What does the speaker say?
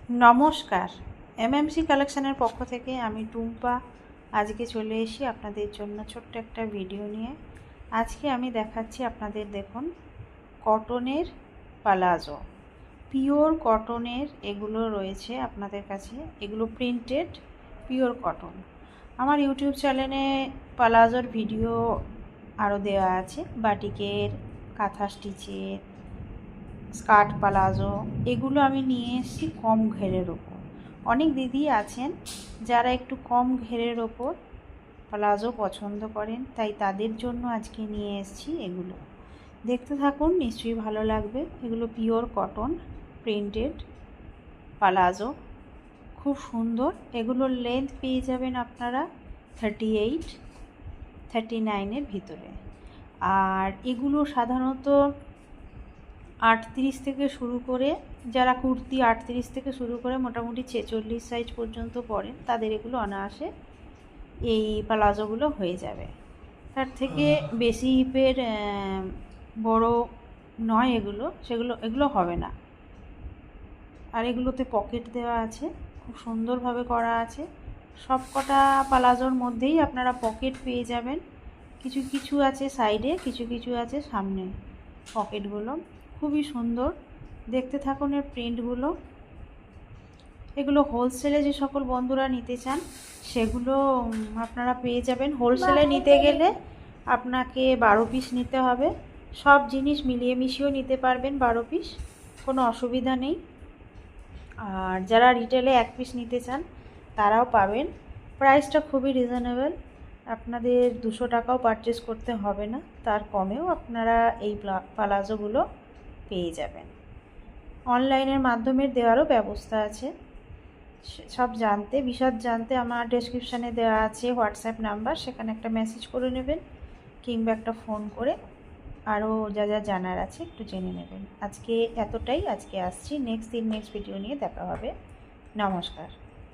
নমস্কার, এমএমসি কালেকশনের পক্ষ থেকে আমি টুম্পা আজকে চলে এসেছি আপনাদের জন্য ছোট্ট একটা ভিডিও নিয়ে। আজকে আমি দেখাচ্ছি আপনাদের, দেখুন, কটনের পালাজো, পিওর কটনের এগুলো রয়েছে আপনাদের কাছে। এগুলো প্রিন্টেড পিওর কটন। আমার ইউটিউব চ্যানেলে পালাজোর ভিডিও আরও দেওয়া আছে, বাটিকের, কাঁথা স্টিচের, স্কার্ট পালাজো, এগুলো আমি নিয়ে এসেছি কম ঘেরের ওপর। অনেক দিদি আছেন যারা একটু কম ঘেরের ওপর পালাজো পছন্দ করেন, তাই তাদের জন্য আজকে নিয়ে এসেছি এগুলো। দেখতে থাকুন, নিশ্চয়ই ভালো লাগবে। এগুলো পিওর কটন প্রিন্টেড পালাজো, খুব সুন্দর। এগুলোর লেন্থ পেয়ে যাবেন আপনারা 38, 39-এর ভিতরে। আর এগুলো সাধারণত 38 থেকে শুরু করে, যারা কুর্তি 38 থেকে শুরু করে মোটামুটি 46 সাইজ পর্যন্ত পরেন, তাদের এগুলো অনায়াসে এই প্লাজোগুলো হয়ে যাবে। তার থেকে বেশি হিপের বড় নয় এগুলো হবে না। আর এগুলোতে পকেট দেওয়া আছে, খুব সুন্দরভাবে করা আছে। সব কটা প্লাজোর মধ্যেই আপনারা পকেট পেয়ে যাবেন। কিছু কিছু আছে সাইডে, কিছু কিছু আছে সামনে পকেটগুলো। খুবই সুন্দর, দেখতে থাকুন এর প্রিন্টগুলো। এগুলো হোলসেলে যে সকল বন্ধুরা নিতে চান সেগুলো আপনারা পেয়ে যাবেন। হোলসেলে নিতে গেলে আপনাকে 12 পিস নিতে হবে। সব জিনিস মিলিয়ে মিশিয়েও নিতে পারবেন 12 পিস, কোনো অসুবিধা নেই। আর যারা রিটেলে 1 পিস নিতে চান তারাও পাবেন। প্রাইসটা খুবই রিজনেবল, আপনাদের 200 টাকাও পারচেস করতে হবে না, তার কমেও আপনারা এই পালাজোগুলো পেয়ে যাবেন। অনলাইনের মাধ্যমে দেওয়ারও ব্যবস্থা আছে। সব জানতে, বিশদ জানতে আমার ডেসক্রিপশানে দেওয়া আছে হোয়াটসঅ্যাপ নাম্বার, সেখানে একটা মেসেজ করে নেবেন কিংবা একটা ফোন করে আরও যা যা জানার আছে একটু জেনে নেবেন। আজকে এতটাই, আজকে আসছি। নেক্সট ভিডিও নিয়ে দেখা হবে। নমস্কার।